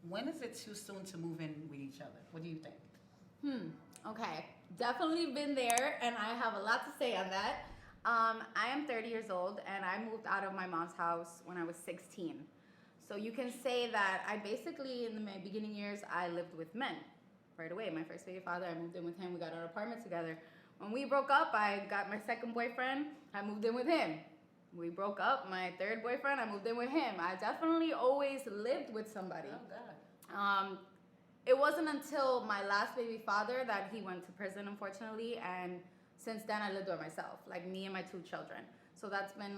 when is it too soon to move in with each other? What do you think? Okay. Definitely been there, and I have a lot to say on that. I am 30 years old, and I moved out of my mom's house when I was 16. So you can say that I basically, in my beginning years, I lived with men right away. My first baby father, I moved in with him. We got our apartment together. When we broke up, I got my second boyfriend. I moved in with him. We broke up. My third boyfriend, I moved in with him. I definitely always lived with somebody. Oh, God. It wasn't until my last baby father that he went to prison, unfortunately, and since then I lived by myself, like me and my two children. So that's been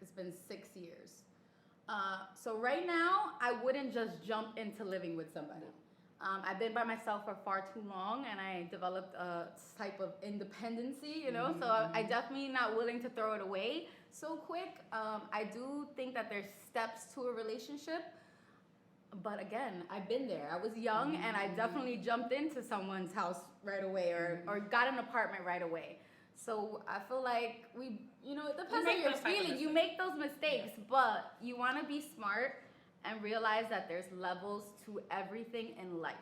it's been 6 years. So right now, I wouldn't just jump into living with somebody. I've been by myself for far too long, and I developed a type of independency, so I definitely not willing to throw it away so quick. I do think that there's steps to a relationship. But again, I've been there. I was young, and I definitely jumped into someone's house right away or got an apartment right away. So I feel like it depends on your feeling. You make those mistakes, but you want to be smart and realize that there's levels to everything in life.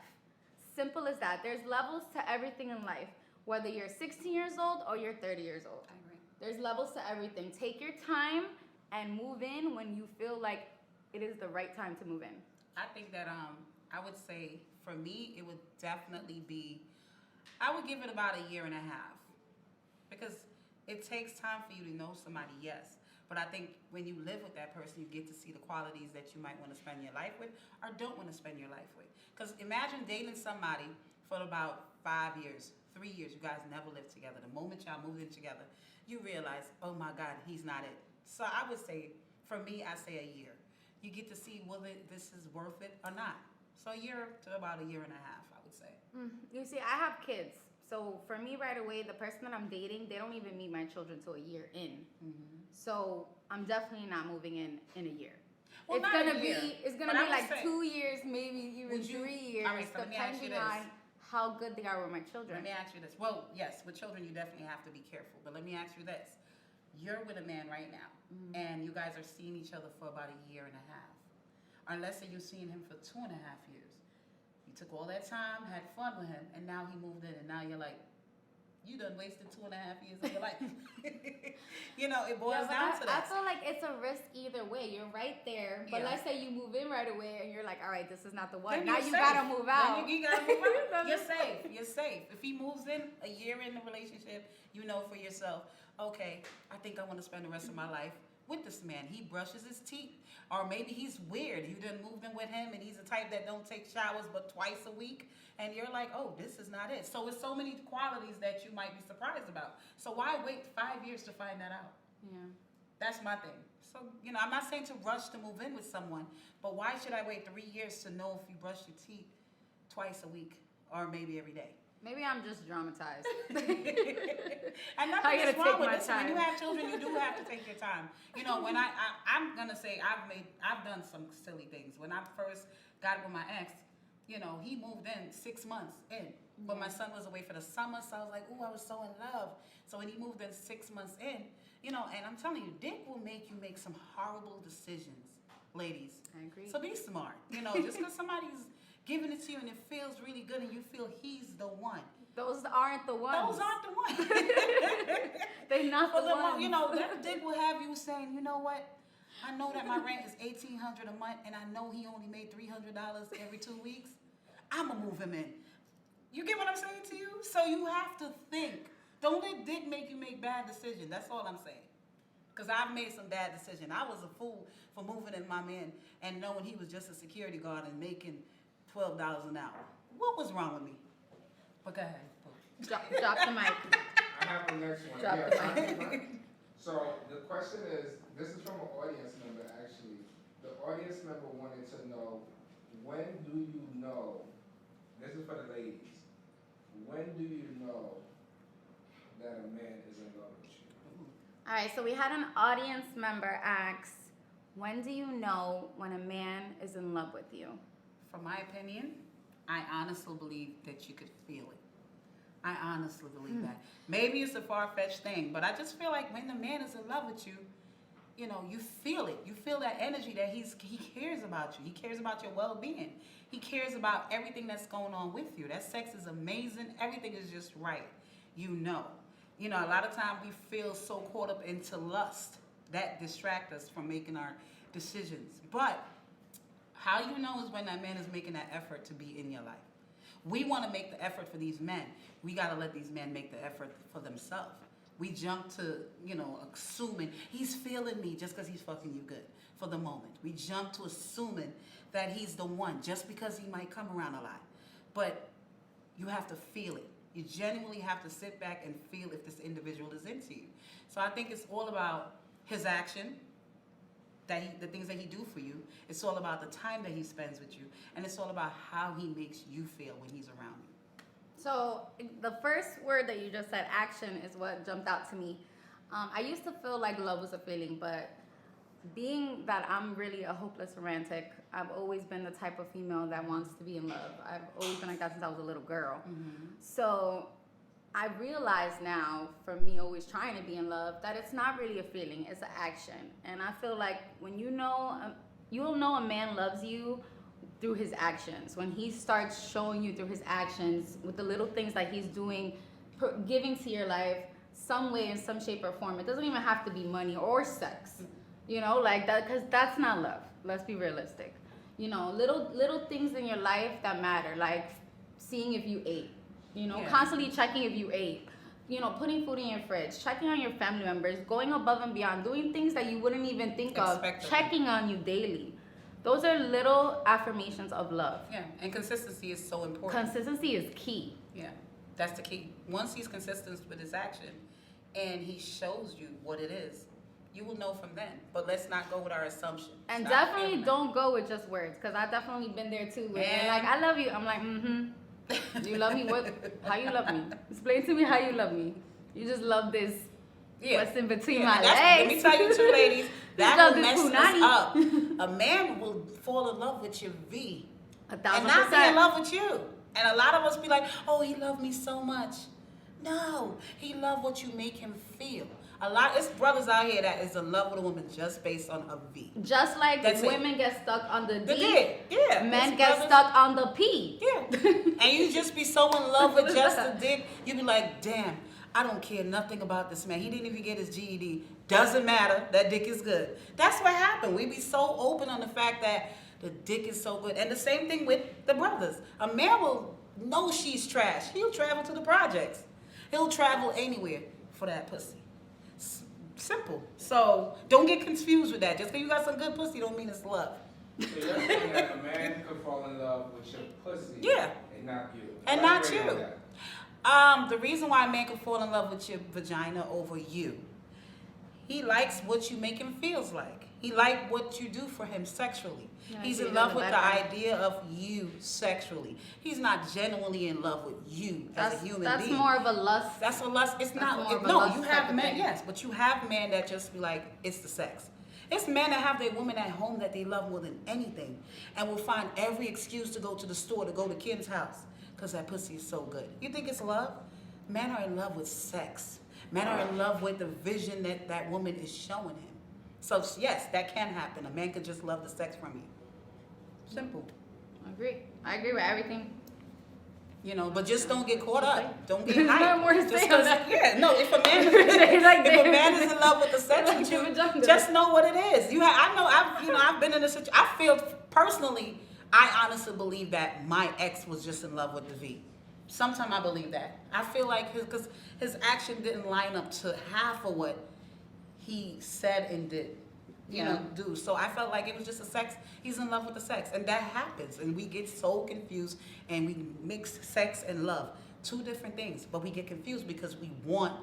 Simple as that. There's levels to everything in life, whether you're 16 years old or you're 30 years old. I agree. There's levels to everything. Take your time and move in when you feel like it is the right time to move in. I think that I would say for me it would definitely be, I would give it about a year and a half, because it takes time for you to know somebody, yes, but I think when you live with that person, you get to see the qualities that you might want to spend your life with or don't want to spend your life with. Because imagine dating somebody for about 5 years, 3 years, you guys never lived together. The moment y'all moved in together, you realize, oh my God, he's not it. So I would say, for me, I say a year. You get to see whether this is worth it or not. So a year to about a year and a half, I would say. You see, I have kids. So for me right away, the person that I'm dating, they don't even meet my children till a year in. So I'm definitely not moving in a year. Well, It's gonna be like say, 2 years, maybe even 3 years, all right, so depending on how good they are with my children. Let me ask you this. Well, yes, with children you definitely have to be careful. But let me ask you this. You're with a man right now, and you guys are seeing each other for about a year and a half. Or let's say you're seeing him for 2.5 years. You took all that time, had fun with him, and now he moved in, and now you're like, you done wasted 2.5 years of your life. It boils down to that. I feel like it's a risk either way. You're right there, but let's say you move in right away, and you're like, all right, this is not the one. Now you gotta move out. Then you gotta move out. You're safe. You're safe. If he moves in a year in the relationship, you know for yourself, okay, I think I want to spend the rest of my life with this man. He brushes his teeth, or maybe he's weird. You done moved in with him, and he's the type that don't take showers but twice a week, and you're like, oh, this is not it. So it's so many qualities that you might be surprised about. So why wait 5 years to find that out? Yeah. That's my thing. So, I'm not saying to rush to move in with someone, but why should I wait 3 years to know if you brush your teeth twice a week or maybe every day? Maybe I'm just dramatized. And nothing is wrong with this. When you have children, you do have to take your time. When I'm gonna say I've done some silly things. When I first got with my ex, he moved in 6 months in, but my son was away for the summer, so I was like, ooh, I was so in love. So when he moved in 6 months in, and I'm telling you, dick will make you make some horrible decisions, ladies. I agree. So be smart. Just because somebody's giving it to you and it feels really good and you feel he's the one. Those aren't the ones. Those aren't the ones. They're not the ones. That dick will have you saying, you know what? I know that my rent is $1,800 a month, and I know he only made $300 every 2 weeks. I'ma move him in. You get what I'm saying to you? So you have to think. Don't let dick make you make bad decisions. That's all I'm saying. Because I've made some bad decisions. I was a fool for moving in my man and knowing he was just a security guard and making $12 an hour. What was wrong with me? But go ahead. Drop the mic. I have the next one. Drop the mic. So the question is, this is from an audience member actually. The audience member wanted to know, when do you know, this is for the ladies, when do you know that a man is in love with you? All right, so we had an audience member ask, when do you know when a man is in love with you? From my opinion, I honestly believe that you could feel it. I honestly believe that. Maybe it's a far-fetched thing, but I just feel like when the man is in love with you, you feel it. You feel that energy that he cares about you. He cares about your well-being. He cares about everything that's going on with you. That sex is amazing. Everything is just right. You know. You know, a lot of times we feel so caught up into lust that distract us from making our decisions. But how you know is when that man is making that effort to be in your life. We want to make the effort for these men. We got to let these men make the effort for themselves. We jump to, you know, assuming he's feeling me just because he's fucking you good for the moment. We jump to assuming that he's the one just because he might come around a lot. But you have to feel it. You genuinely have to sit back and feel if this individual is into you. So I think it's all about his action, the things that he do for you. It's all about the time that he spends with you. And it's all about how he makes you feel when he's around you. So the first word that you just said, action, is what jumped out to me. I used to feel like love was a feeling, but being that I'm really a hopeless romantic, I've always been the type of female that wants to be in love. I've always been like that since I was a little girl. Mm-hmm. So I realize now, for me always trying to be in love, that it's not really a feeling, it's an action. And I feel like when you'll know a man loves you through his actions. When he starts showing you through his actions, with the little things that he's doing, giving to your life, some way, in some shape or form. It doesn't even have to be money or sex, you know, like that, because that's not love. Let's be realistic. You know, little things in your life that matter, like seeing if you ate, you know, constantly checking if you ate, you know, putting food in your fridge, checking on your family members, going above and beyond, doing things that you wouldn't even think of, checking on you daily. Those are little affirmations of love. Yeah, and consistency is so important. Consistency is key. Yeah, that's the key. Once he's consistent with his action and he shows you what it is, you will know from then. But let's not go with our assumption. And definitely don't go with just words, because I've definitely been there too. Where they're like, I love you. I'm like, mm-hmm. You love me? What? How you love me? Explain to me how you love me. You just love this. What's in between my legs? Let me tell you two ladies, that will mess us up. A man will fall in love with your V 1,000%. and not be in love with you. And a lot of us be like, oh, he loved me so much. No, he loved what you make him feel. It's brothers out here that is in love with a woman just based on a V. Just like women get stuck on the D. Yeah. Men get stuck on the P. Yeah. And you just be so in love with just the dick, you be like, damn, I don't care nothing about this man. He didn't even get his GED. Doesn't matter. That dick is good. That's what happened. We be so open on the fact that the dick is so good. And the same thing with the brothers. A man will know she's trash. He'll travel to the projects. He'll travel anywhere for that pussy. Simple. So don't get confused with that. Just because you got some good pussy don't mean it's love. So you're saying that a man could fall in love with your pussy, and not you. And not you. The reason why a man can fall in love with your vagina over you, he likes what you make him feels like. He likes what you do for him sexually. Yeah, he's in love with the idea of you sexually. He's not genuinely in love with you as a human being. That's more of a lust. That's a lust. It's not. No, you have men, yes, but you have men that just be like, it's the sex. It's men that have their women at home that they love more than anything and will find every excuse to go to the store, to go to Kim's house, because that pussy is so good. You think it's love? Men are in love with sex. Men are in love with the vision that that woman is showing him. So yes, that can happen. A man could just love the sex from you. Simple. I agree with everything. You know, but just don't get caught up. Don't be hyped. If a man is in love with the sex with you, just know what it is. I've been in a situation. I feel personally, I honestly believe that my ex was just in love with the V. Sometimes I believe that. I feel like because his action didn't line up to half of what he said and did, do. So I felt like it was just a sex. He's in love with the sex, and that happens. And we get so confused, and we mix sex and love, two different things. But we get confused because we want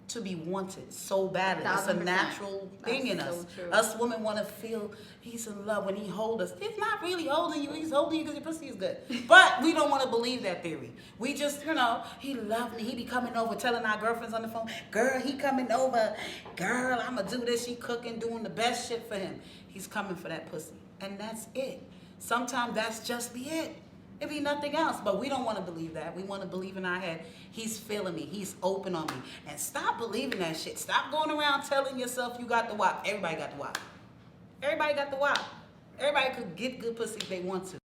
to be wanted so badly. 1,000%. It's a natural thing in us. True. Us women want to feel he's in love when he holds us. He's not really holding you. He's holding you because your pussy is good. But we don't want to believe that theory. We just, he loved me. He be coming over, telling our girlfriends on the phone, girl, he coming over. Girl, I'm going to do this. She cooking, doing the best shit for him. He's coming for that pussy. And that's it. Sometimes that's just be it. It be nothing else, but we don't want to believe that. We want to believe in our head, he's feeling me, he's open on me. And stop believing that shit. Stop going around telling yourself you got the wop. Everybody got the wop. Everybody got the wop. Everybody could get good pussy if they want to.